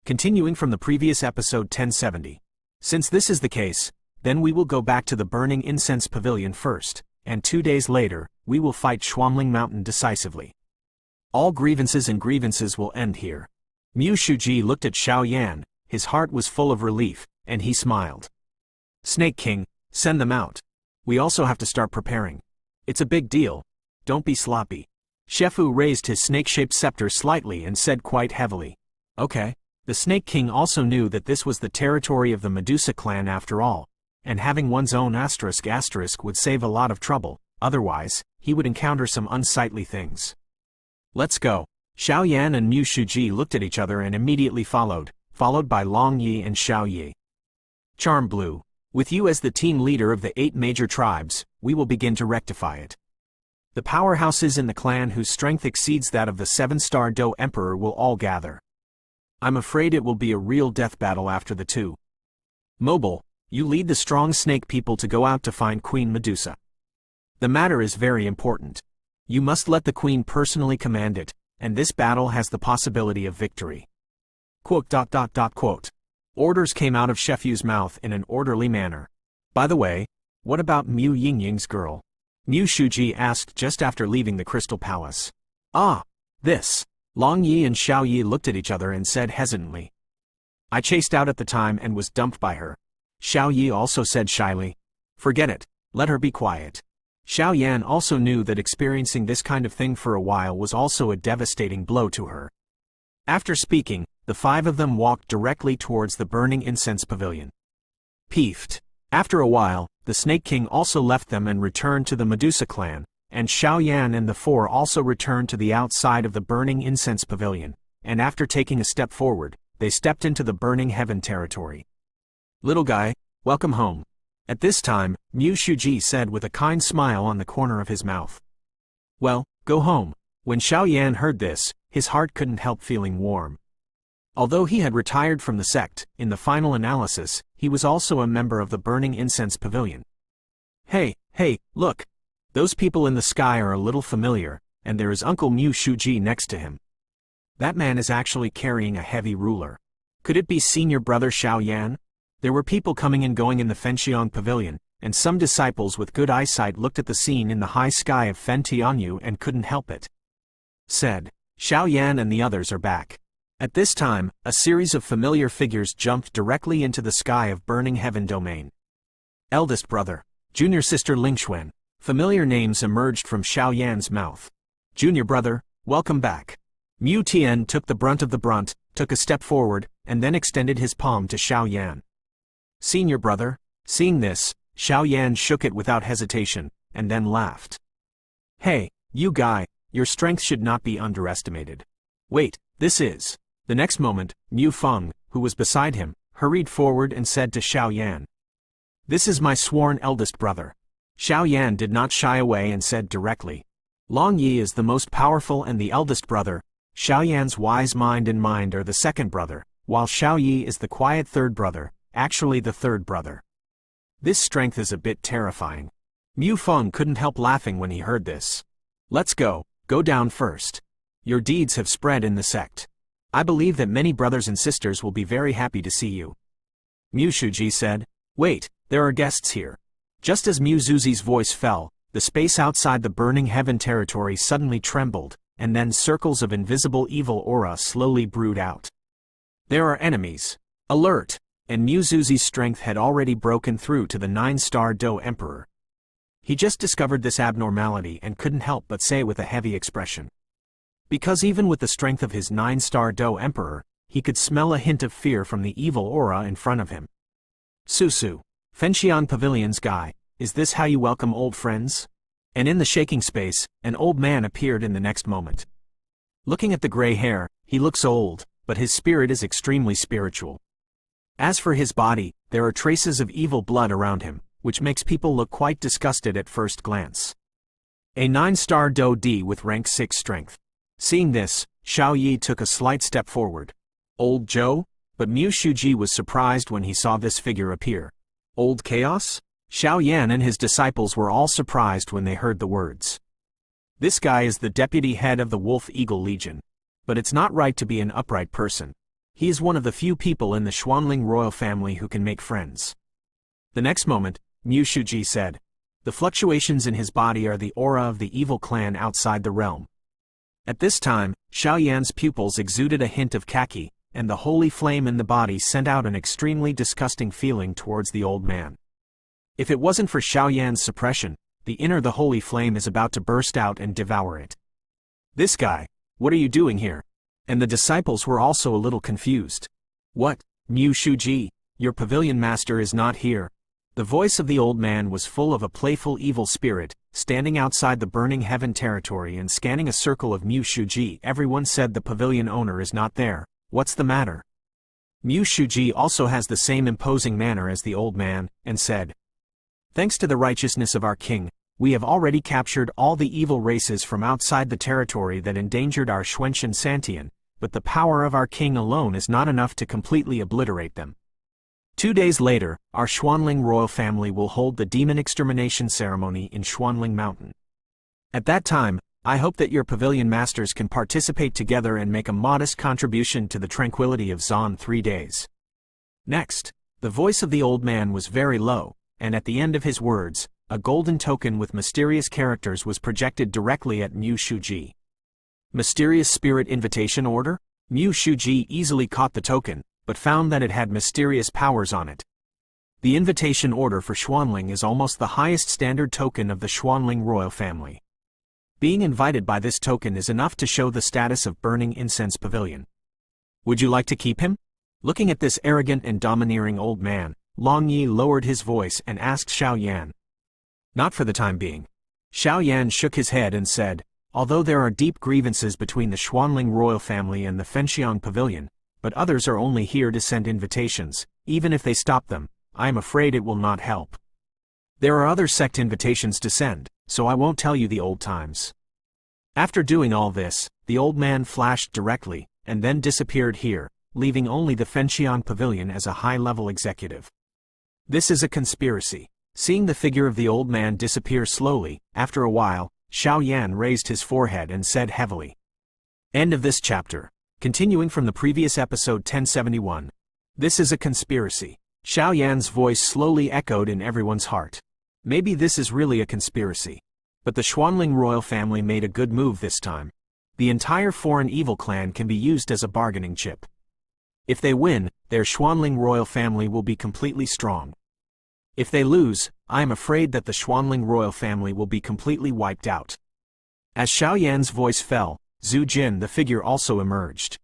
Continuing from the previous episode 1070. Since this is the case, then we will go back to the Burning Incense Pavilion first, and 2 days later, we will fight Xuanling Mountain decisively. All grievances will end here. Mu Shuji looked at Xiao Yan, his heart was full of relief, and he smiled. Snake King, send them out. We also have to start preparing. It's a big deal. Don't be sloppy. Shefu raised his snake-shaped scepter slightly and said quite heavily. Okay. The Snake King also knew that this was the territory of the Medusa clan after all, and having one's own asterisk would save a lot of trouble, otherwise, he would encounter some unsightly things. Let's go. Xiao Yan and Mu Shuji looked at each other and immediately followed by Long Yi and Xiao Yi. Charm Blue, with you as the team leader of the 8 major tribes, we will begin to rectify it. The powerhouses in the clan whose strength exceeds that of the 7-star Do Emperor will all gather. I'm afraid it will be a real death battle after the two. Mobile, you lead the strong snake people to go out to find Queen Medusa. The matter is very important. You must let the Queen personally command it, and this battle has the possibility of victory. ... Orders came out of Shefu's mouth in an orderly manner. By the way, what about Mu Yingying's girl? Mu Shuji asked just after leaving the Crystal Palace. This. Long Yi and Xiao Yi looked at each other and said hesitantly. I chased out at the time and was dumped by her. Xiao Yi also said shyly. Forget it, let her be quiet. Xiao Yan also knew that experiencing this kind of thing for a while was also a devastating blow to her. After speaking, the 5 of them walked directly towards the Burning Incense Pavilion. Peeved. After a while, the Snake King also left them and returned to the Medusa clan, and Xiao Yan and the 4 also returned to the outside of the Burning Incense Pavilion, and after taking a step forward, they stepped into the Burning Heaven territory. Little guy, welcome home. At this time, Mu Shuji said with a kind smile on the corner of his mouth. Well, go home. When Xiao Yan heard this, his heart couldn't help feeling warm. Although he had retired from the sect, in the final analysis, he was also a member of the Burning Incense Pavilion. Hey, look. Those people in the sky are a little familiar, and there is Uncle Mu Shuji next to him. That man is actually carrying a heavy ruler. Could it be senior brother Xiao Yan? There were people coming and going in the Fenxiang Pavilion, and some disciples with good eyesight looked at the scene in the high sky of Fentianyu and couldn't help it. Said, Xiao Yan and the others are back. At this time, a series of familiar figures jumped directly into the sky of Burning Heaven domain. Eldest brother, junior sister Lingxuan. Familiar names emerged from Xiao Yan's mouth. Junior brother, welcome back. Mu Tian took the brunt of the brunt, took a step forward, and then extended his palm to Xiao Yan. Senior brother. Seeing this, Xiao Yan shook it without hesitation, and then laughed. Hey, you guy, your strength should not be underestimated. Wait, this is... The next moment, Mu Feng, who was beside him, hurried forward and said to Xiao Yan. This is my sworn eldest brother. Xiao Yan did not shy away and said directly. Long Yi is the most powerful and the eldest brother. Xiao Yan's wise mind and mind are the second brother, while Xiao Yi is the quiet third brother, actually the third brother. This strength is a bit terrifying. Mu Feng couldn't help laughing when he heard this. Let's go down first. Your deeds have spread in the sect. I believe that many brothers and sisters will be very happy to see you. Mu Shuji said. Wait, there are guests here. Just as Mu Zuzi's voice fell, the space outside the Burning Heaven territory suddenly trembled, and then circles of invisible evil aura slowly brewed out. There are enemies. Alert! And Mu Zuzi's strength had already broken through to the 9-star Do Emperor. He just discovered this abnormality and couldn't help but say with a heavy expression. Because even with the strength of his 9-star Do Emperor, he could smell a hint of fear from the evil aura in front of him. Susu. Fenxiang Pavilion's guy, is this how you welcome old friends? And in the shaking space, an old man appeared in the next moment. Looking at the gray hair, he looks old, but his spirit is extremely spiritual. As for his body, there are traces of evil blood around him, which makes people look quite disgusted at first glance. A 9-star Do D with rank 6 strength. Seeing this, Xiao Yi took a slight step forward. Old Joe? But Mu Shuji was surprised when he saw this figure appear. Old Chaos? Xiao Yan and his disciples were all surprised when they heard the words. This guy is the deputy head of the Wolf Eagle Legion. But it's not right to be an upright person. He is one of the few people in the Xuanling royal family who can make friends. The next moment, Mu Shuji said, the fluctuations in his body are the aura of the evil clan outside the realm. At this time, Xiaoyan's pupils exuded a hint of khaki, and the holy flame in the body sent out an extremely disgusting feeling towards the old man. If it wasn't for Xiaoyan's suppression, the holy flame is about to burst out and devour it. This guy, what are you doing here? And the disciples were also a little confused. What, Mu Shuji, your pavilion master is not here? The voice of the old man was full of a playful evil spirit, standing outside the burning heaven territory and scanning a circle of Mu Shuji. Everyone said the pavilion owner is not there. What's the matter? Mu Shuji also has the same imposing manner as the old man, and said, thanks to the righteousness of our king, we have already captured all the evil races from outside the territory that endangered our Xuanling Santian, but the power of our king alone is not enough to completely obliterate them. 2 days later, our Xuanling royal family will hold the demon extermination ceremony in Xuanling Mountain. At that time, I hope that your pavilion masters can participate together and make a modest contribution to the tranquility of Zon 3 days. Next, the voice of the old man was very low, and at the end of his words, a golden token with mysterious characters was projected directly at Mu Shuji. Mysterious Spirit Invitation Order? Mu Shuji easily caught the token, but found that it had mysterious powers on it. The invitation order for Xuanling is almost the highest standard token of the Xuanling royal family. Being invited by this token is enough to show the status of burning incense pavilion. Would you like to keep him? Looking at this arrogant and domineering old man, Long Yi lowered his voice and asked Xiaoyan. Not for the time being. Xiaoyan shook his head and said, although there are deep grievances between the Xuanling royal family and the Fenxiang pavilion, but others are only here to send invitations. Even if they stop them, I am afraid it will not help. There are other sect invitations to send, so I won't tell you the old times. After doing all this, the old man flashed directly, and then disappeared here, leaving only the Fenxiang pavilion as a high-level executive. This is a conspiracy. Seeing the figure of the old man disappear slowly, after a while, Xiaoyan raised his forehead and said heavily. End of this chapter. Continuing from the previous episode 1071. This is a conspiracy. Xiaoyan's voice slowly echoed in everyone's heart. Maybe this is really a conspiracy. But the Xuanling royal family made a good move this time. The entire foreign evil clan can be used as a bargaining chip. If they win, their Xuanling royal family will be completely strong. If they lose, I am afraid that the Xuanling royal family will be completely wiped out. As Xiaoyan's voice fell, Zhu Jin the figure also emerged.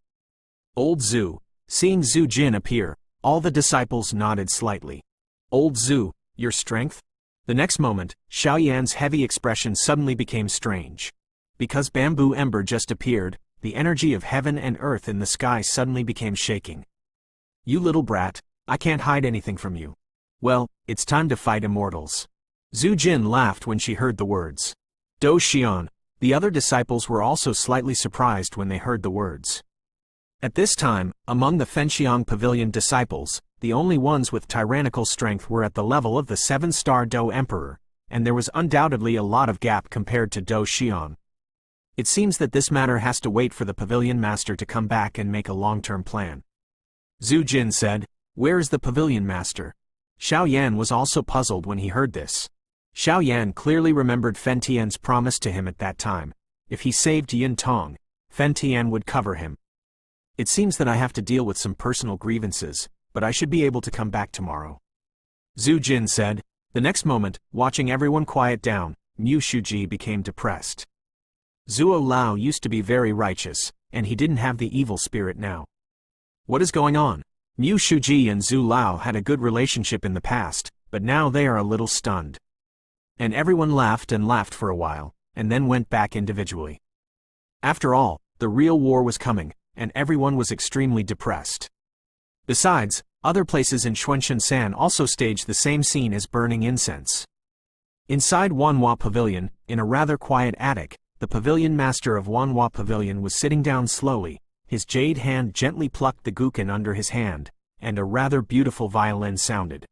Old Zhu. Seeing Zhu Jin appear, all the disciples nodded slightly. Old Zhu, your strength? The next moment, Xiaoyan's heavy expression suddenly became strange. Because Bamboo Ember just appeared, the energy of heaven and earth in the sky suddenly became shaking. You little brat, I can't hide anything from you. Well, it's time to fight immortals. Zhu Jin laughed when she heard the words. Do Xian. The other disciples were also slightly surprised when they heard the words. At this time, among the Fenxiang pavilion disciples, the only ones with tyrannical strength were at the level of the 7-star Do Emperor, and there was undoubtedly a lot of gap compared to Do Xian. It seems that this matter has to wait for the pavilion master to come back and make a long-term plan. Zhu Jin said, where is the pavilion master? Xiaoyan was also puzzled when he heard this. Xiaoyan clearly remembered Fen Tian's promise to him at that time. If he saved Yin Tong, Fen Tian would cover him. It seems that I have to deal with some personal grievances, but I should be able to come back tomorrow. Zhu Jin said. The next moment, watching everyone quiet down, Mu Shuji became depressed. Zuo Lao used to be very righteous, and he didn't have the evil spirit now. What is going on? Mu Shuji and Zhu Lao had a good relationship in the past, but now they are a little stunned. And everyone laughed and laughed for a while, and then went back individually. After all, the real war was coming, and everyone was extremely depressed. Besides, other places in Xuanling also staged the same scene as burning incense. Inside Wanhua Pavilion, in a rather quiet attic, the pavilion master of Wanhua Pavilion was sitting down slowly. His jade hand gently plucked the guqin under his hand, and a rather beautiful violin sounded.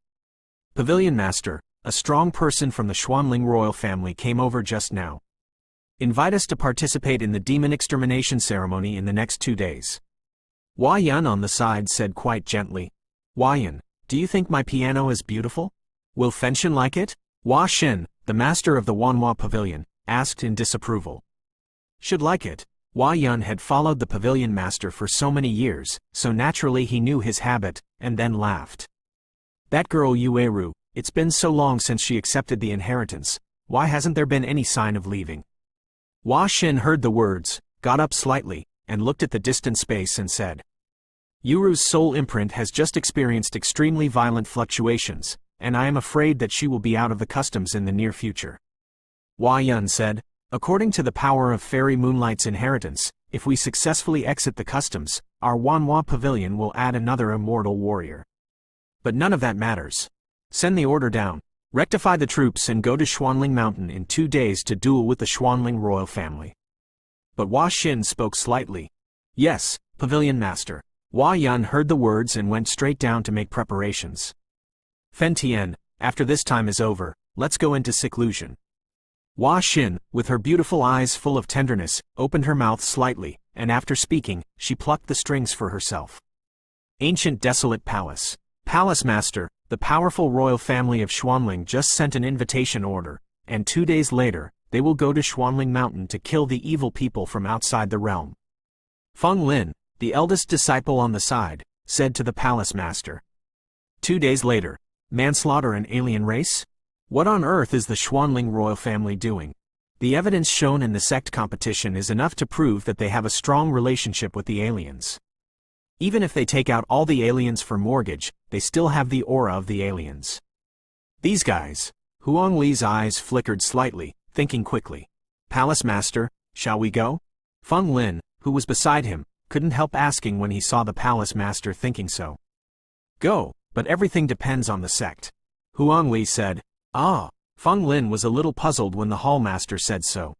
Pavilion master, a strong person from the Xuanling royal family came over just now. Invite us to participate in the demon extermination ceremony in the next 2 days. Hua Yun on the side said quite gently. Hua Yun, do you think my piano is beautiful? Will Fenshin like it? Hua Xin, the master of the Wanhua Pavilion, asked in disapproval. Should like it. Hua Yun had followed the pavilion master for so many years, so naturally he knew his habit, and then laughed. That girl Yueru, it's been so long since she accepted the inheritance, why hasn't there been any sign of leaving? Hua Xin heard the words, got up slightly, and looked at the distant space and said, Yuru's soul imprint has just experienced extremely violent fluctuations, and I am afraid that she will be out of the customs in the near future. Hua Yun said, according to the power of Fairy Moonlight's inheritance, if we successfully exit the customs, our Wanhua Pavilion will add another immortal warrior. But none of that matters. Send the order down, rectify the troops and go to Xuanling Mountain in 2 days to duel with the Xuanling royal family. But Hua Xin spoke slightly. Yes, Pavilion Master. Hua Yun heard the words and went straight down to make preparations. Fen Tian, after this time is over, let's go into seclusion. Hua Xin, with her beautiful eyes full of tenderness, opened her mouth slightly, and after speaking, she plucked the strings for herself. Ancient Desolate Palace. Palace Master, the powerful royal family of Xuanling just sent an invitation order, and 2 days later, they will go to Xuanling Mountain to kill the evil people from outside the realm. Feng Lin, the eldest disciple on the side, said to the Palace Master. 2 days later, manslaughter an alien race? What on earth is the Xuanling royal family doing? The evidence shown in the sect competition is enough to prove that they have a strong relationship with the aliens. Even if they take out all the aliens for mortgage, they still have the aura of the aliens. These guys. Huang Li's eyes flickered slightly, thinking quickly. Palace Master, shall we go? Feng Lin, who was beside him, couldn't help asking when he saw the Palace Master thinking so. Go, but everything depends on the sect. Huang Li said. Ah, Feng Lin was a little puzzled when the Hall Master said so.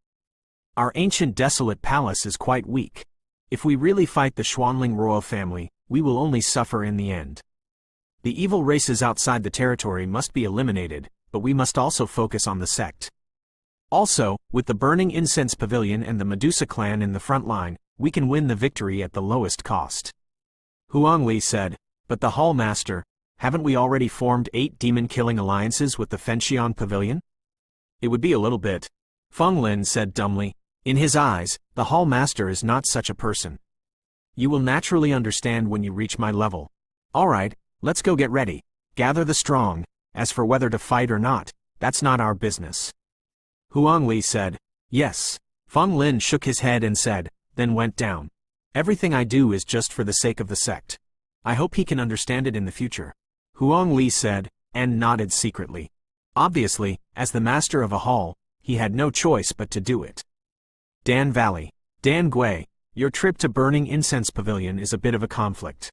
Our ancient desolate palace is quite weak. If we really fight the Xuanling royal family, we will only suffer in the end. The evil races outside the territory must be eliminated, but we must also focus on the sect. Also, with the Burning Incense Pavilion and the Medusa clan in the front line, we can win the victory at the lowest cost. Huang Li said, but the Hall Master, haven't we already formed 8 demon-killing alliances with the Fenxian Pavilion? It would be a little bit. Feng Lin said dumbly. In his eyes, the Hall Master is not such a person. You will naturally understand when you reach my level. Alright, let's go get ready. Gather the strong. As for whether to fight or not, that's not our business. Huang Li said, yes. Feng Lin shook his head and said, then went down. Everything I do is just for the sake of the sect. I hope he can understand it in the future. Huang Li said, and nodded secretly. Obviously, as the master of a hall, he had no choice but to do it. Dan Valley. Dan Gui, your trip to Burning Incense Pavilion is a bit of a conflict.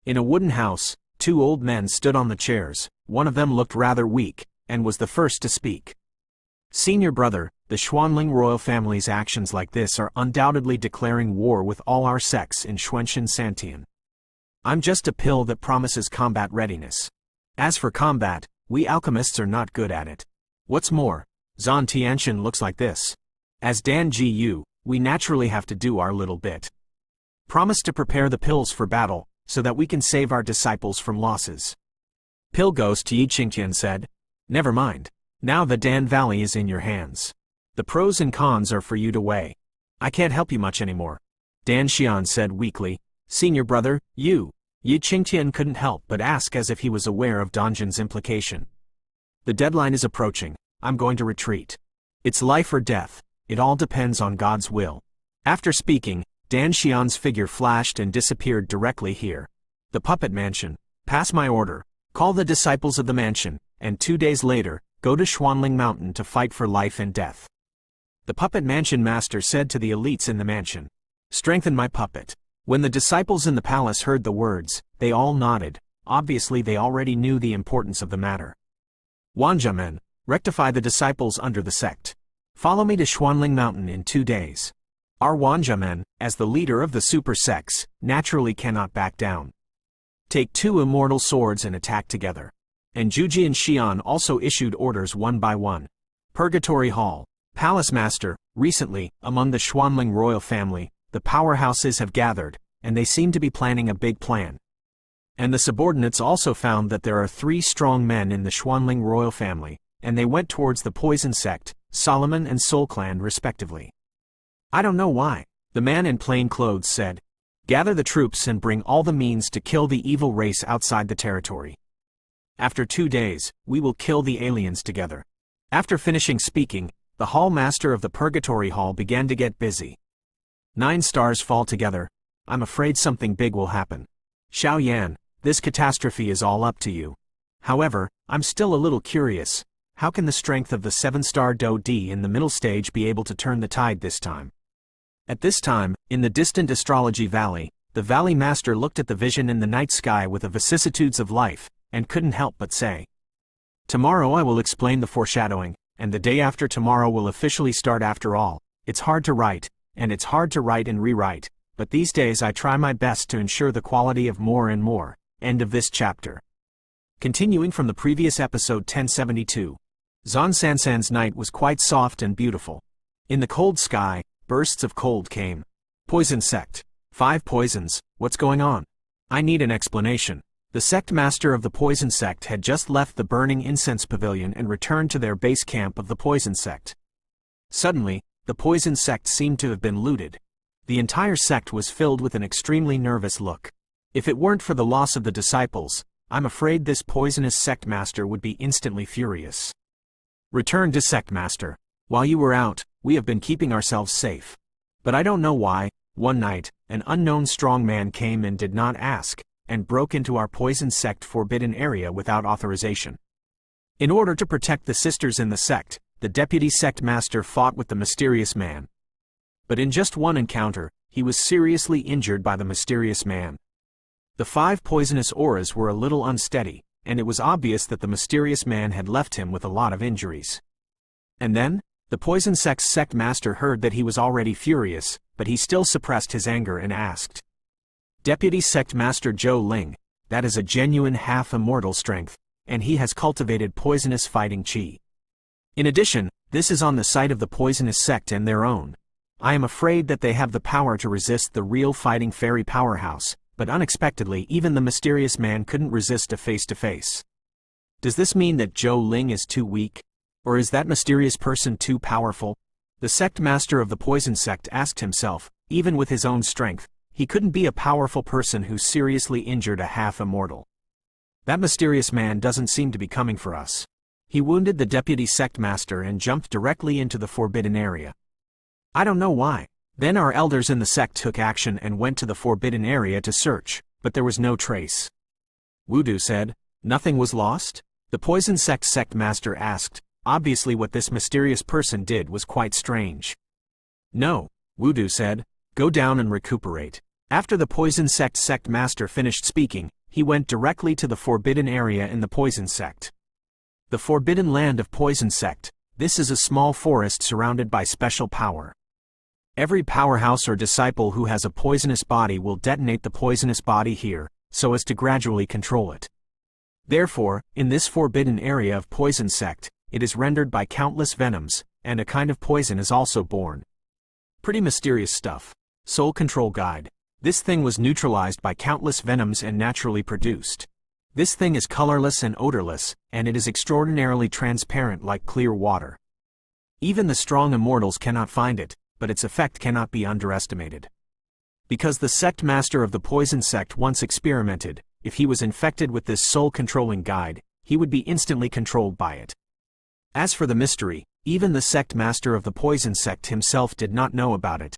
In a wooden house, 2 old men stood on the chairs, one of them looked rather weak, and was the first to speak. Senior brother, the Xuanling royal family's actions like this are undoubtedly declaring war with all our sects in Xuanxin Santian. I'm just a pill that promises combat readiness. As for combat, we alchemists are not good at it. What's more, Zhan Tianxian looks like this. As Dan Gu, we naturally have to do our little bit. Promise to prepare the pills for battle, so that we can save our disciples from losses. Pill Ghost Yi Qingtian said. Never mind. Now the Dan Valley is in your hands. The pros and cons are for you to weigh. I can't help you much anymore. Dan Xian said weakly. Senior brother, you. Yi Qingtian couldn't help but ask as if he was aware of Donjan's implication. The deadline is approaching. I'm going to retreat. It's life or death. It all depends on God's will. After speaking, Dan Xian's figure flashed and disappeared directly here. The puppet mansion. Pass my order. Call the disciples of the mansion, and 2 days later, go to Xuanling Mountain to fight for life and death. The puppet mansion master said to the elites in the mansion. Strengthen my puppet. When the disciples in the palace heard the words, they all nodded. Obviously they already knew the importance of the matter. Wanjamen, rectify the disciples under the sect. Follow me to Xuanling Mountain in 2 days. Our Wanjamen, as the leader of the super sects, naturally cannot back down. Take 2 immortal swords and attack together. And Juji and Xian also issued orders one by one. Purgatory Hall. Palace Master, recently, among the Xuanling royal family, the powerhouses have gathered, and they seem to be planning a big plan. And the subordinates also found that there are 3 strong men in the Xuanling royal family, and they went towards the poison sect, Solomon and Soul Clan respectively. I don't know why. The man in plain clothes said, "Gather the troops and bring all the means to kill the evil race outside the territory. After 2 days, we will kill the aliens together." After finishing speaking, the hall master of the Purgatory Hall began to get busy. 9 stars fall together. I'm afraid something big will happen. Xiao Yan, this catastrophe is all up to you. However, I'm still a little curious. How can the strength of the 7-star Do D in the middle stage be able to turn the tide this time? At this time, in the distant astrology valley, the valley master looked at the vision in the night sky with the vicissitudes of life, and couldn't help but say, "Tomorrow I will explain the foreshadowing, and the day after tomorrow will officially start after all. It's hard to write, and it's hard to write and rewrite, but these days I try my best to ensure the quality of more and more." End of this chapter. Continuing from the previous episode 1072. Zhang Sansan's night was quite soft and beautiful. In the cold sky, bursts of cold came. Poison sect. 5 poisons, what's going on? I need an explanation. The sect master of the poison sect had just left the burning incense pavilion and returned to their base camp of the poison sect. Suddenly, the poison sect seemed to have been looted. The entire sect was filled with an extremely nervous look. If it weren't for the loss of the disciples, I'm afraid this poisonous sect master would be instantly furious. Return to sect master. While you were out, we have been keeping ourselves safe. But I don't know why, one night, an unknown strong man came and did not ask, and broke into our poison sect forbidden area without authorization. In order to protect the sisters in the sect, the deputy sect master fought with the mysterious man. But in just one encounter, he was seriously injured by the mysterious man. The 5 poisonous auras were a little unsteady, and it was obvious that the mysterious man had left him with a lot of injuries. And then, the poison sect's sect master heard that he was already furious, but he still suppressed his anger and asked, "Deputy sect master Zhou Ling, that is a genuine half-immortal strength, and he has cultivated poisonous fighting qi. In addition, this is on the side of the poisonous sect and their own. I am afraid that they have the power to resist the real fighting fairy powerhouse, but unexpectedly even the mysterious man couldn't resist a face-to-face. Does this mean that Zhou Ling is too weak? Or is that mysterious person too powerful?" The sect master of the poison sect asked himself. Even with his own strength, he couldn't be a powerful person who seriously injured a half-immortal. That mysterious man doesn't seem to be coming for us. He wounded the deputy sect master and jumped directly into the forbidden area. I don't know why. Then our elders in the sect took action and went to the forbidden area to search, but there was no trace. Wudu said, "Nothing was lost?" The poison sect master asked. Obviously what this mysterious person did was quite strange. "No," Wudu said, "go down and recuperate." After the poison sect master finished speaking, he went directly to the forbidden area in the poison sect. The forbidden land of poison sect. This is a small forest surrounded by special power. Every powerhouse or disciple who has a poisonous body will detonate the poisonous body here, so as to gradually control it. Therefore, in this forbidden area of poison sect, it is rendered by countless venoms, and a kind of poison is also born. Pretty mysterious stuff. Soul Control Guide. This thing was neutralized by countless venoms and naturally produced. This thing is colorless and odorless, and it is extraordinarily transparent like clear water. Even the strong immortals cannot find it, but its effect cannot be underestimated. Because the sect master of the poison sect once experimented, if he was infected with this soul-controlling guide, he would be instantly controlled by it. As for the mystery, even the sect master of the poison sect himself did not know about it.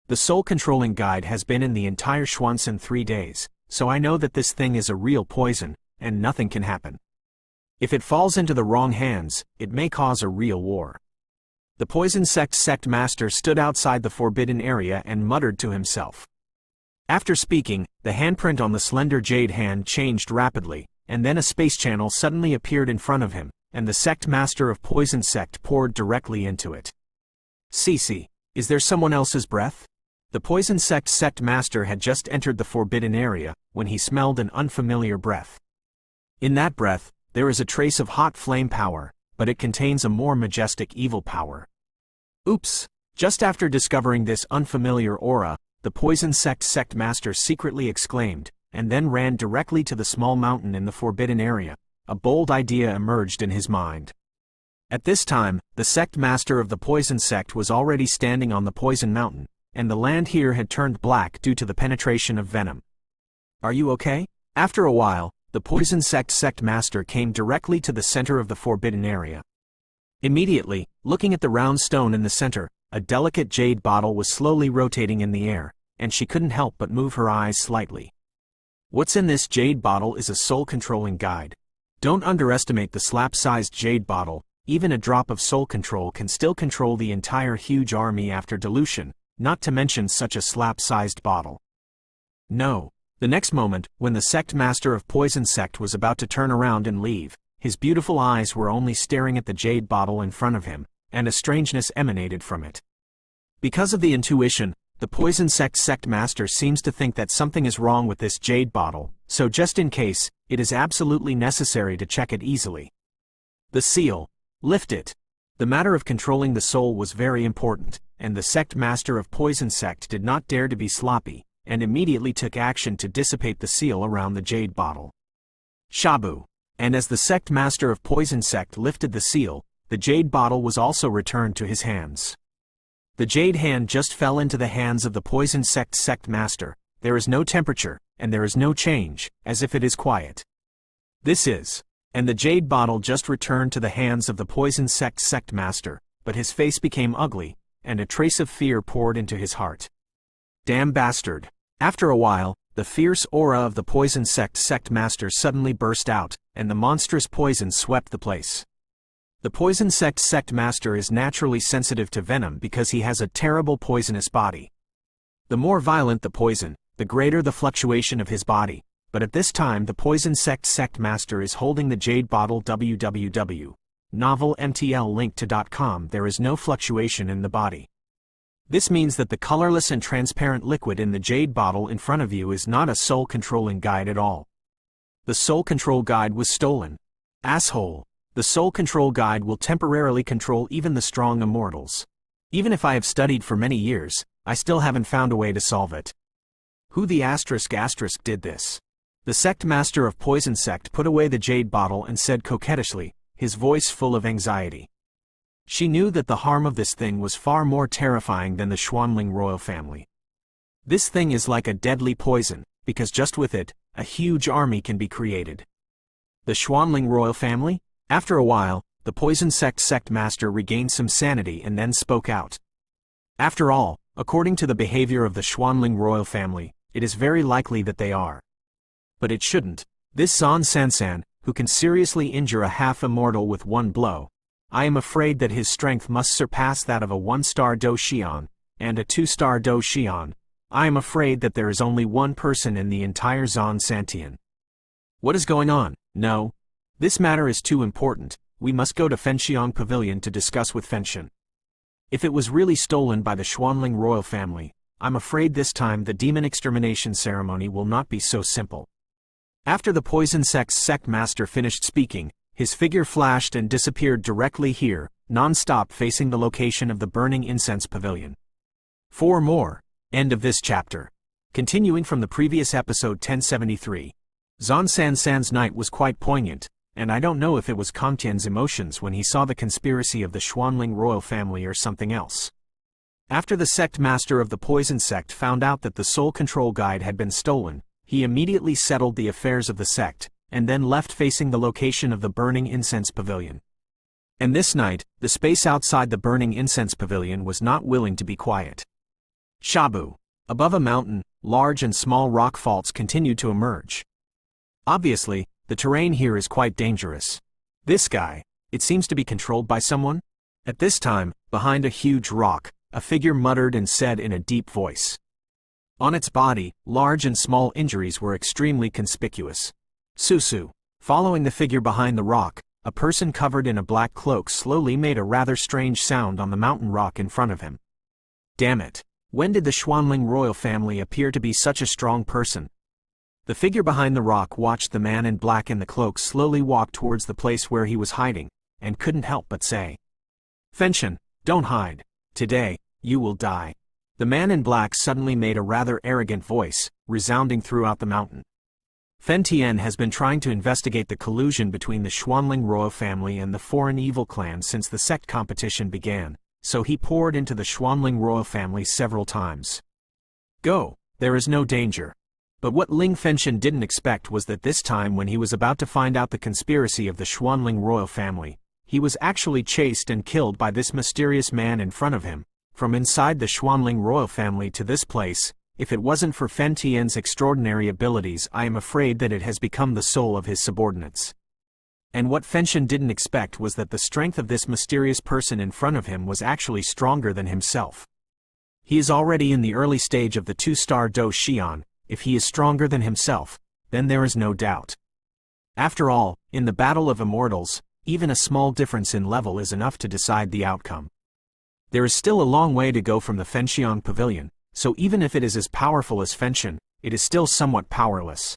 The soul-controlling guide has been in the entire Xuanling 3 days, so I know that this thing is a real poison, and nothing can happen. If it falls into the wrong hands, it may cause a real war. The poison sect master stood outside the forbidden area and muttered to himself. After speaking, the handprint on the slender jade hand changed rapidly, and then a space channel suddenly appeared in front of him, and the sect master of poison sect poured directly into it. Cece, is there someone else's breath? The poison sect master had just entered the forbidden area, when he smelled an unfamiliar breath. In that breath, there is a trace of hot flame power, but it contains a more majestic evil power. Oops! Just after discovering this unfamiliar aura, the poison sect master secretly exclaimed, and then ran directly to the small mountain in the forbidden area. A bold idea emerged in his mind. At this time, the sect master of the poison sect was already standing on the poison mountain, and the land here had turned black due to the penetration of venom. "Are you okay?" After a while, the poison sect master came directly to the center of the forbidden area. Immediately, looking at the round stone in the center, a delicate jade bottle was slowly rotating in the air, and she couldn't help but move her eyes slightly. What's in this jade bottle is a soul-controlling guide. Don't underestimate the slap-sized jade bottle. Even a drop of soul control can still control the entire huge army after dilution, not to mention such a slap-sized bottle. No. The next moment, when the sect master of poison sect was about to turn around and leave, his beautiful eyes were only staring at the jade bottle in front of him, and a strangeness emanated from it. Because of the intuition, the poison sect master seems to think that something is wrong with this jade bottle, so just in case, it is absolutely necessary to check it easily. The seal. Lift it. The matter of controlling the soul was very important, and the sect master of poison sect did not dare to be sloppy, and immediately took action to dissipate the seal around the jade bottle. Shabu. And as the sect master of poison sect lifted the seal, the jade bottle was also returned to his hands. The jade hand just fell into the hands of the poison sect master. There is no temperature, and there is no change, as if it is quiet. This is. And the jade bottle just returned to the hands of the poison sect master, but his face became ugly, and a trace of fear poured into his heart. Damn bastard. After a while, the fierce aura of the poison sect master suddenly burst out, and the monstrous poison swept the place. The poison sect master is naturally sensitive to venom because he has a terrible poisonous body. The more violent the poison, the greater the fluctuation of his body. But at this time the poison sect master is holding the jade bottle. www.novelmtllinkto.com. There is no fluctuation in the body. This means that the colorless and transparent liquid in the jade bottle in front of you is not a soul-controlling guide at all. The soul control guide was stolen. Asshole. The soul control guide will temporarily control even the strong immortals. Even if I have studied for many years, I still haven't found a way to solve it. Who the asterisk did this? The sect master of poison sect put away the jade bottle and said coquettishly, his voice full of anxiety. She knew that the harm of this thing was far more terrifying than the Xuanling royal family. This thing is like a deadly poison, because just with it, a huge army can be created. The Xuanling royal family? After a while, the poison sect master regained some sanity and then spoke out. After all, according to the behavior of the Xuanling royal family, it is very likely that they are. But it shouldn't. This Zan Sansan, who can seriously injure a half-immortal with one blow, I am afraid that his strength must surpass that of a 1-star Do Xian, and a 2-star Do Xian. I am afraid that there is only one person in the entire Zan Santian. What is going on? No. This matter is too important. We must go to Fenxiang Pavilion to discuss with Fenxian. If it was really stolen by the Xuanling royal family, I'm afraid this time the demon extermination ceremony will not be so simple. After the poison sect master finished speaking, his figure flashed and disappeared directly here, non-stop facing the location of the burning incense pavilion. 4 more. End of this chapter. Continuing from the previous episode 1073. Zan Sansan's night was quite poignant, and I don't know if it was Comtian's emotions when he saw the conspiracy of the Xuanling royal family or something else. After the sect master of the poison sect found out that the soul control guide had been stolen, he immediately settled the affairs of the sect, and then left facing the location of the burning incense pavilion. And this night, the space outside the burning incense pavilion was not willing to be quiet. Shabu. Above a mountain, large and small rock faults continued to emerge. Obviously, the terrain here is quite dangerous. This guy, it seems to be controlled by someone? At this time, behind a huge rock, a figure muttered and said in a deep voice. On its body, large and small injuries were extremely conspicuous. Susu. Following the figure behind the rock, a person covered in a black cloak slowly made a rather strange sound on the mountain rock in front of him. Damn it. When did the Xuanling royal family appear to be such a strong person? The figure behind the rock watched the man in black in the cloak slowly walk towards the place where he was hiding, and couldn't help but say, Fenxian, don't hide. Today, you will die. The man in black suddenly made a rather arrogant voice, resounding throughout the mountain. Fen Tian has been trying to investigate the collusion between the Xuanling royal family and the foreign evil clan since the sect competition began, so he poured into the Xuanling royal family several times. Go, there is no danger. But what Ling Fenshen didn't expect was that this time when he was about to find out the conspiracy of the Xuanling royal family, he was actually chased and killed by this mysterious man in front of him. From inside the Xuanling royal family to this place, if it wasn't for Fen Tian's extraordinary abilities, I am afraid that it has become the soul of his subordinates. And what Fenshen didn't expect was that the strength of this mysterious person in front of him was actually stronger than himself. He is already in the early stage of the 2-star Do Xian. If he is stronger than himself, then there is no doubt. After all, in the battle of immortals, even a small difference in level is enough to decide the outcome. There is still a long way to go from the Fenxiang Pavilion, so even if it is as powerful as Fenshen, it is still somewhat powerless.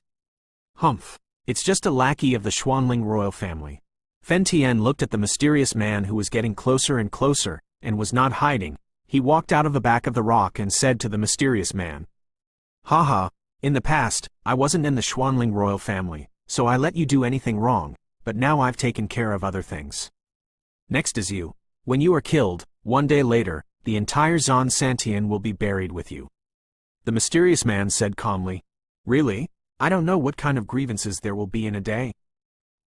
Humph, it's just a lackey of the Xuanling royal family. Fen Tian looked at the mysterious man who was getting closer and closer, and was not hiding. He walked out of the back of the rock and said to the mysterious man, "Haha, in the past, I wasn't in the Xuanling royal family, so I let you do anything wrong, but now I've taken care of other things. Next is you. When you are killed, one day later, the entire Zan Santian will be buried with you." The mysterious man said calmly, "Really? I don't know what kind of grievances there will be in a day."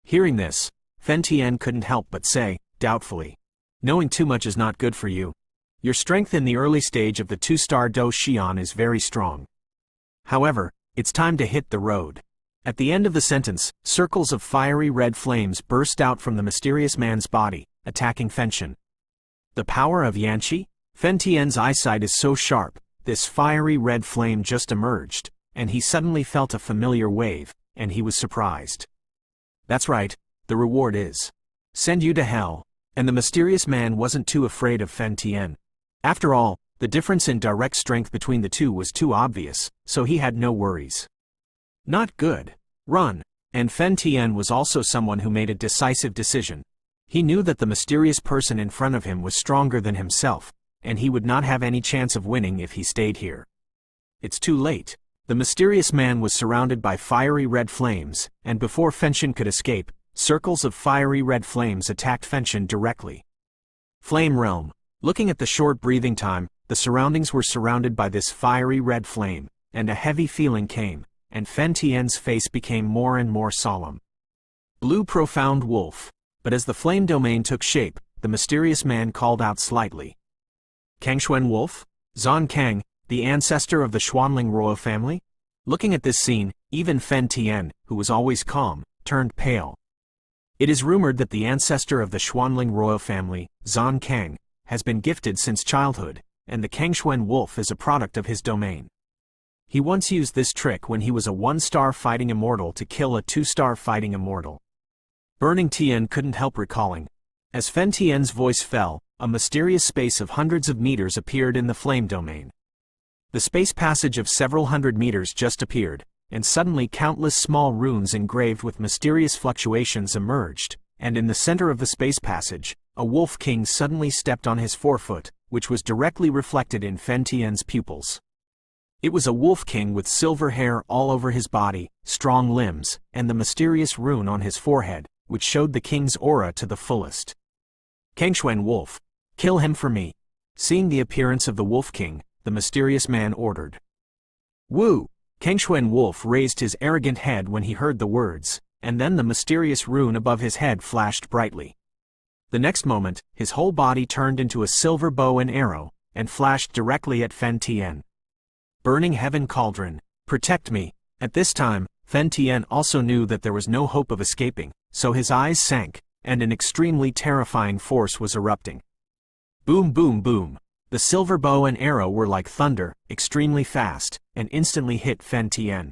Hearing this, Fen Tian couldn't help but say, doubtfully, "Knowing too much is not good for you. Your strength in the early stage of the 2-star Do Xian is very strong. However, it's time to hit the road." At the end of the sentence, circles of fiery red flames burst out from the mysterious man's body, attacking Fenshen. The power of Yanqi? Fen Tian's eyesight is so sharp, this fiery red flame just emerged, and he suddenly felt a familiar wave, and he was surprised. That's right, the reward is send you to hell, and the mysterious man wasn't too afraid of Fen Tian. After all, the difference in direct strength between the two was too obvious, so he had no worries. Not good. Run. And Fen Tian was also someone who made a decisive decision. He knew that the mysterious person in front of him was stronger than himself, and he would not have any chance of winning if he stayed here. It's too late. The mysterious man was surrounded by fiery red flames, and before Fenshen could escape, circles of fiery red flames attacked Fenshen directly. Flame Realm. Looking at the short breathing time, the surroundings were surrounded by this fiery red flame, and a heavy feeling came, and Fen Tian's face became more and more solemn. Blue Profound Wolf. But as the flame domain took shape, the mysterious man called out slightly. Kangxuan Wolf? Zan Kang, the ancestor of the Xuanling royal family? Looking at this scene, even Fen Tian, who was always calm, turned pale. It is rumored that the ancestor of the Xuanling royal family, Zan Kang, has been gifted since childhood, and the Kangxuan Wolf is a product of his domain. He once used this trick when he was a 1-star fighting immortal to kill a 2-star fighting immortal. Burning Tian couldn't help recalling. As Fen Tian's voice fell, a mysterious space of hundreds of meters appeared in the flame domain. The space passage of several hundred meters just appeared, and suddenly countless small runes engraved with mysterious fluctuations emerged, and in the center of the space passage, a wolf king suddenly stepped on his forefoot, which was directly reflected in Fen Tian's pupils. It was a wolf king with silver hair all over his body, strong limbs, and the mysterious rune on his forehead, which showed the king's aura to the fullest. Kangxuan Wolf, kill him for me. Seeing the appearance of the Wolf King, the mysterious man ordered. Woo! Kangxuan Wolf raised his arrogant head when he heard the words, and then the mysterious rune above his head flashed brightly. The next moment, his whole body turned into a silver bow and arrow, and flashed directly at Fen Tian. Burning Heaven Cauldron, protect me. At this time, Fen Tian also knew that there was no hope of escaping, so his eyes sank, and an extremely terrifying force was erupting. Boom boom boom. The silver bow and arrow were like thunder, extremely fast, and instantly hit Fen Tian.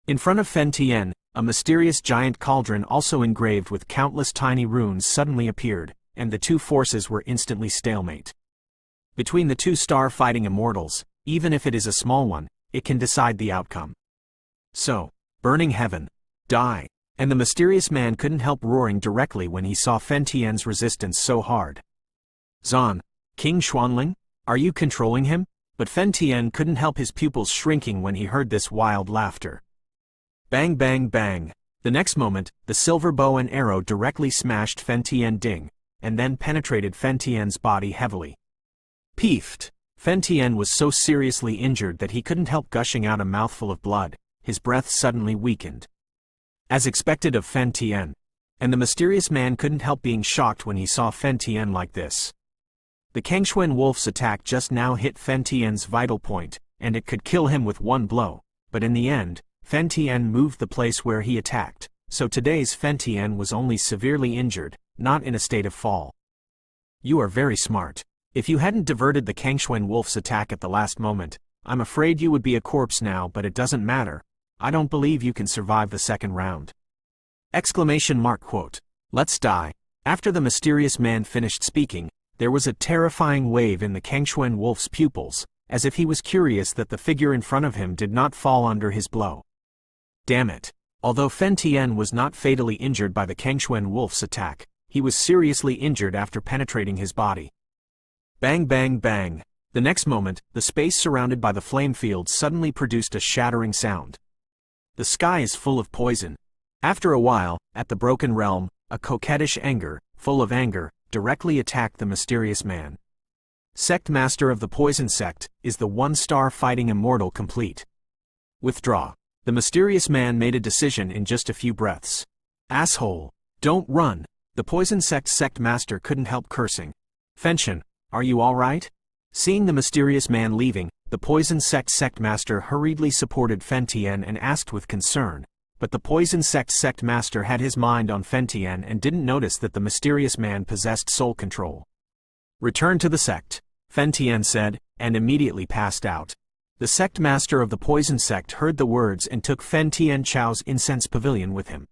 In front of Fen Tian, a mysterious giant cauldron also engraved with countless tiny runes suddenly appeared, and the two forces were instantly stalemate. Between the 2-star fighting immortals, even if it is a small one, it can decide the outcome. So, Burning Heaven, die. And the mysterious man couldn't help roaring directly when he saw Fen Tian's resistance so hard. Zan, King Xuanling, are you controlling him? But Fen Tian couldn't help his pupils shrinking when he heard this wild laughter. Bang bang bang. The next moment, the silver bow and arrow directly smashed Fen Tian Ding, and then penetrated Fen Tian's body heavily. Peefed. Fen Tian was so seriously injured that he couldn't help gushing out a mouthful of blood. His breath suddenly weakened. As expected of Fen Tian. And the mysterious man couldn't help being shocked when he saw Fen Tian like this. The Kangxuan wolf's attack just now hit Fen Tian's vital point, and it could kill him with one blow, but in the end, Fen Tian moved the place where he attacked, so today's Fen Tian was only severely injured, not in a state of fall. You are very smart. If you hadn't diverted the Kangxuan wolf's attack at the last moment, I'm afraid you would be a corpse now, but it doesn't matter. I don't believe you can survive the second round. Exclamation mark quote. Let's die. After the mysterious man finished speaking, there was a terrifying wave in the Kangxuan wolf's pupils, as if he was curious that the figure in front of him did not fall under his blow. Damn it. Although Fen Tian was not fatally injured by the Kangxuan wolf's attack, he was seriously injured after penetrating his body. Bang bang bang. The next moment, the space surrounded by the flame field suddenly produced a shattering sound. The sky is full of poison. After a while, at the Broken Realm, a coquettish anger, full of anger, directly attacked the mysterious man. Sect Master of the Poison Sect, is the one-star fighting immortal complete? Withdraw. The mysterious man made a decision in just a few breaths. Asshole. Don't run. The Poison Sect Master couldn't help cursing. Fenshin, are you alright? Seeing the mysterious man leaving, the Poison Sect Master hurriedly supported Fen Tian and asked with concern, but the Poison Sect Master had his mind on Fen Tian and didn't notice that the mysterious man possessed soul control. Return to the sect, Fen Tian said, and immediately passed out. The sect master of the Poison Sect heard the words and took Fen Tian Chao's incense pavilion with him.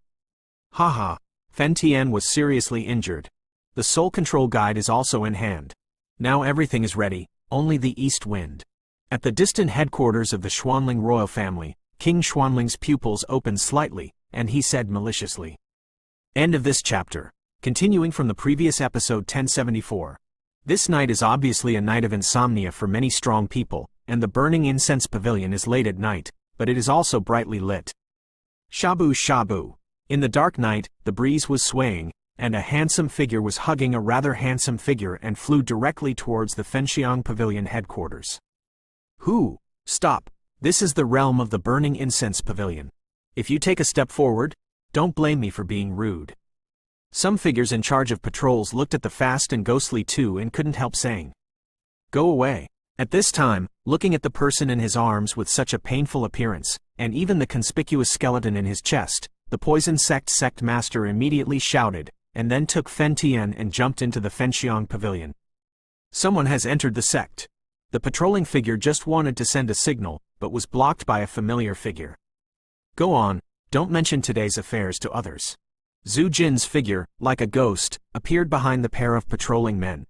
Haha, Fen Tian was seriously injured. The soul control guide is also in hand. Now everything is ready, only the east wind. At the distant headquarters of the Xuanling royal family, King Xuanling's pupils opened slightly, and he said maliciously. End of this chapter. Continuing from the previous episode 1074. This night is obviously a night of insomnia for many strong people, and the burning incense pavilion is late at night, but it is also brightly lit. Shabu shabu. In the dark night, the breeze was swaying, and a handsome figure was hugging a rather handsome figure and flew directly towards the Fenxiang Pavilion headquarters. Who? Stop. This is the realm of the burning incense pavilion. If you take a step forward, don't blame me for being rude. Some figures in charge of patrols looked at the fast and ghostly two and couldn't help saying, "Go away." At this time, looking at the person in his arms with such a painful appearance, and even the conspicuous skeleton in his chest, the Poison Sect Master immediately shouted, and then took Fen Tian and jumped into the Fenxiang Pavilion. Someone has entered the sect. The patrolling figure just wanted to send a signal, but was blocked by a familiar figure. Go on, don't mention today's affairs to others. Zhu Jin's figure, like a ghost, appeared behind the pair of patrolling men.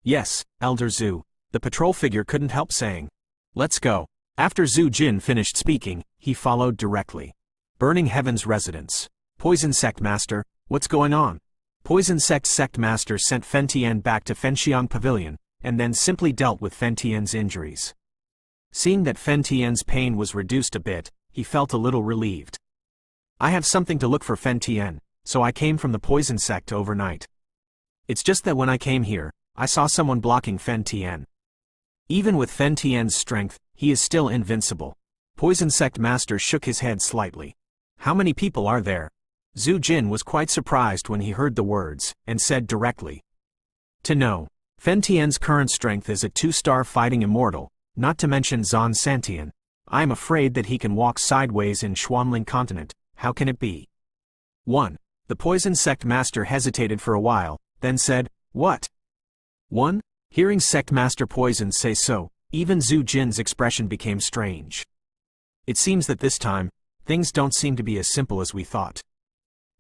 Yes, Elder Zhu, the patrol figure couldn't help saying. Let's go. After Zhu Jin finished speaking, he followed directly. Burning Heaven's residence. Poison Sect Master, what's going on? Poison Sect Master sent Fen Tian back to Fenxiang Pavilion, and then simply dealt with Fen Tian's injuries. Seeing that Fen Tian's pain was reduced a bit, he felt a little relieved. I have something to look for Fen Tian, so I came from the Poison Sect overnight. It's just that when I came here, I saw someone blocking Fen Tian. Even with Fen Tian's strength, he is still invincible. Poison Sect Master shook his head slightly. How many people are there? Zhu Jin was quite surprised when he heard the words, and said directly. To know. Fen Tian's current strength is a 2-star fighting immortal, not to mention Zan Santian. I am afraid that he can walk sideways in Xuanling continent. How can it be? 1. The Poison Sect Master hesitated for a while, then said, What? 1. Hearing Sect Master Poison say so, even Zhu Jin's expression became strange. It seems that this time, things don't seem to be as simple as we thought.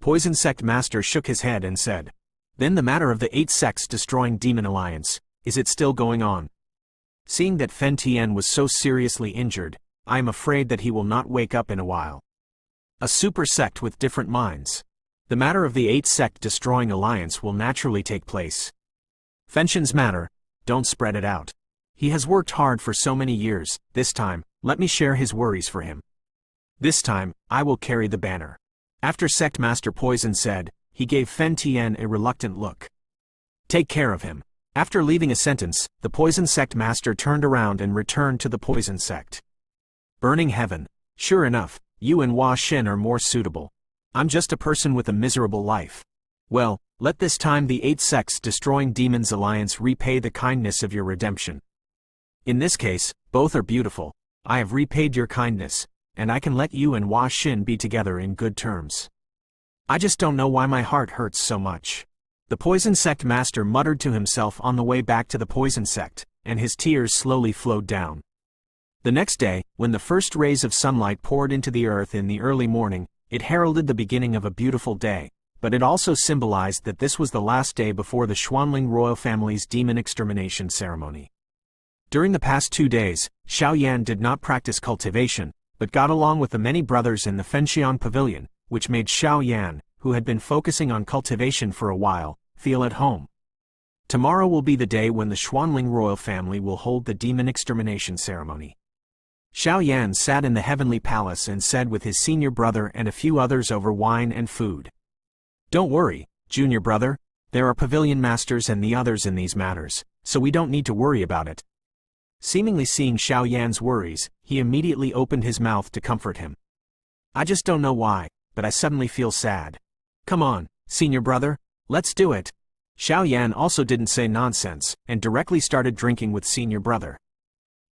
Poison Sect Master shook his head and said, Then the matter of the 8 sects destroying Demon Alliance, is it still going on? Seeing that Fen Tian was so seriously injured, I am afraid that he will not wake up in a while. A super sect with different minds. The matter of the 8 sect destroying alliance will naturally take place. Fenshin's matter, don't spread it out. He has worked hard for so many years. This time, let me share his worries for him. This time, I will carry the banner. After Sect Master Poison said, he gave Fen Tian a reluctant look. Take care of him. After leaving a sentence, the Poison Sect Master turned around and returned to the Poison Sect. Burning heaven. Sure enough, you and Hua Xin are more suitable. I'm just a person with a miserable life. Well, let this time the 8 sects destroying demons alliance repay the kindness of your redemption. In this case, both are beautiful. I have repaid your kindness, and I can let you and Hua Xin be together in good terms. I just don't know why my heart hurts so much. The Poison Sect Master muttered to himself on the way back to the Poison Sect, and his tears slowly flowed down. The next day, when the first rays of sunlight poured into the earth in the early morning, it heralded the beginning of a beautiful day, but it also symbolized that this was the last day before the Xuanling royal family's demon extermination ceremony. During the past 2 days, Xiaoyan did not practice cultivation, but got along with the many brothers in the Fenxian Pavilion, which made Xiaoyan, who had been focusing on cultivation for a while, feel at home. Tomorrow will be the day when the Xuanling royal family will hold the demon extermination ceremony. Xiaoyan sat in the heavenly palace and said with his senior brother and a few others over wine and food. Don't worry, junior brother, there are pavilion masters and the others in these matters, so we don't need to worry about it. Seemingly seeing Xiaoyan's worries, he immediately opened his mouth to comfort him. I just don't know why, but I suddenly feel sad. Come on, senior brother, let's do it. Xiaoyan also didn't say nonsense, and directly started drinking with senior brother.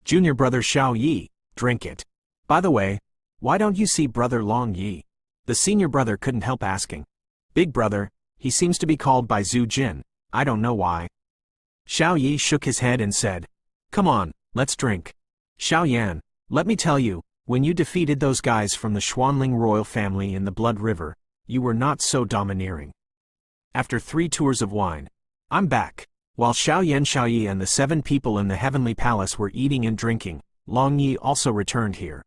Junior brother Xiao Yi, drink it. By the way, why don't you see brother Long Yi? The senior brother couldn't help asking. Big brother, he seems to be called by Zhu Jin, I don't know why. Xiao Yi shook his head and said, Come on, let's drink. Xiaoyan, let me tell you, when you defeated those guys from the Xuanling royal family in the Blood River, you were not so domineering. After 3 tours of wine, I'm back. While Xiao Yi and the 7 people in the heavenly palace were eating and drinking, Long Yi also returned here.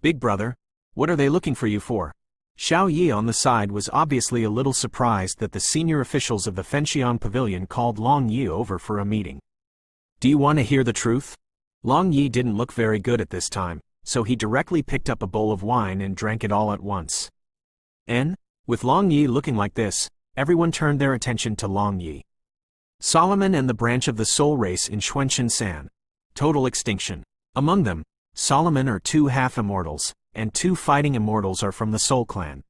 Big brother, what are they looking for you for? Xiao Yi on the side was obviously a little surprised that the senior officials of the Fenxian Pavilion called Long Yi over for a meeting. Do you want to hear the truth? Long Yi didn't look very good at this time, so he directly picked up a bowl of wine and drank it all at once. And, with Long Yi looking like this, everyone turned their attention to Long Yi. Solomon and the branch of the soul race in Xuanchen San. Total extinction. Among them, Solomon are 2 half-immortals, and 2 fighting immortals are from the Soul Clan.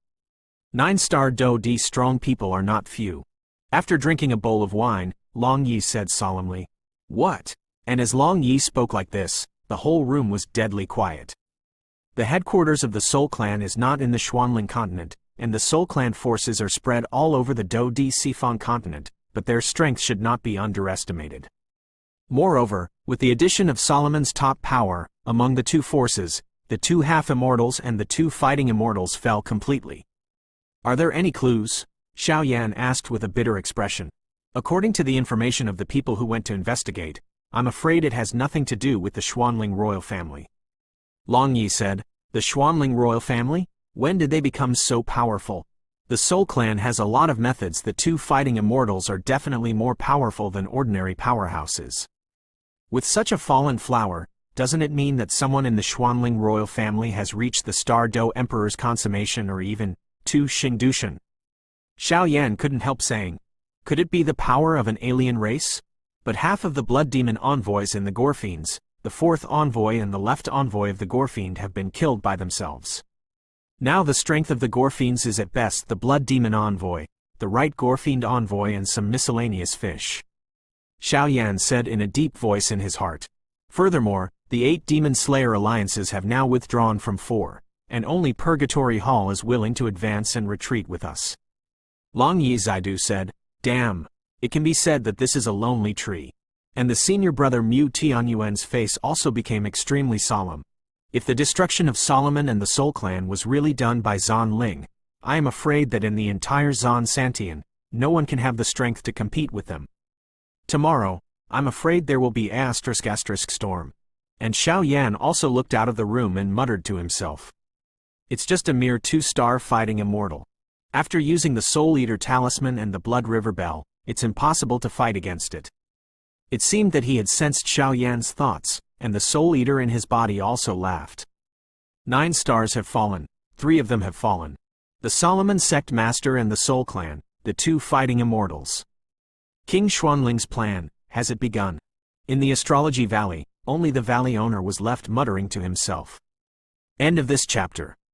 9-star Do-D strong people are not few. After drinking a bowl of wine, Long Yi said solemnly, What? And as Long Yi spoke like this, the whole room was deadly quiet. The headquarters of the Soul Clan is not in the Xuanling continent, and the Soul Clan forces are spread all over the Do-D Sifang continent, but their strength should not be underestimated. Moreover, with the addition of Solomon's top power, among the 2 forces, the 2 half-immortals and the 2 fighting immortals fell completely. Are there any clues? Xiaoyan asked with a bitter expression. According to the information of the people who went to investigate, I'm afraid it has nothing to do with the Xuanling royal family. Long Yi said, The Xuanling royal family? When did they become so powerful? The Soul Clan has a lot of methods. The 2 fighting immortals are definitely more powerful than ordinary powerhouses. With such a fallen flower, doesn't it mean that someone in the Xuanling royal family has reached the Star Do Emperor's consummation or even, Tu Xingdushan? Xiaoyan couldn't help saying, Could it be the power of an alien race? But half of the blood demon envoys in the Gorefiends, the 4th envoy and the left envoy of the Gorefiend have been killed by themselves. Now the strength of the Gorefiends is at best the blood demon envoy, the right Gorefiend envoy and some miscellaneous fish. Xiaoyan said in a deep voice in his heart. Furthermore, the 8 demon slayer alliances have now withdrawn from 4, and only Purgatory Hall is willing to advance and retreat with us. Long Yi Zaidu said, Damn, it can be said that this is a lonely tree. And the senior brother Mu Tianyuan's face also became extremely solemn. If the destruction of Solomon and the Soul Clan was really done by Xuanling, I am afraid that in the entire Zan Santian, no one can have the strength to compete with them. Tomorrow, I'm afraid there will be *** storm. And Xiaoyan also looked out of the room and muttered to himself. It's just a mere 2-star fighting immortal. After using the Soul Eater talisman and the Blood River Bell, it's impossible to fight against it. It seemed that he had sensed Xiao Yan's thoughts, and the soul eater in his body also laughed. 9 stars have fallen, 3 of them have fallen. The Solomon sect master and the Soul Clan, the 2 fighting immortals. King Xuanling's plan, has it begun? In the astrology valley, only the valley owner was left muttering to himself. End of this chapter.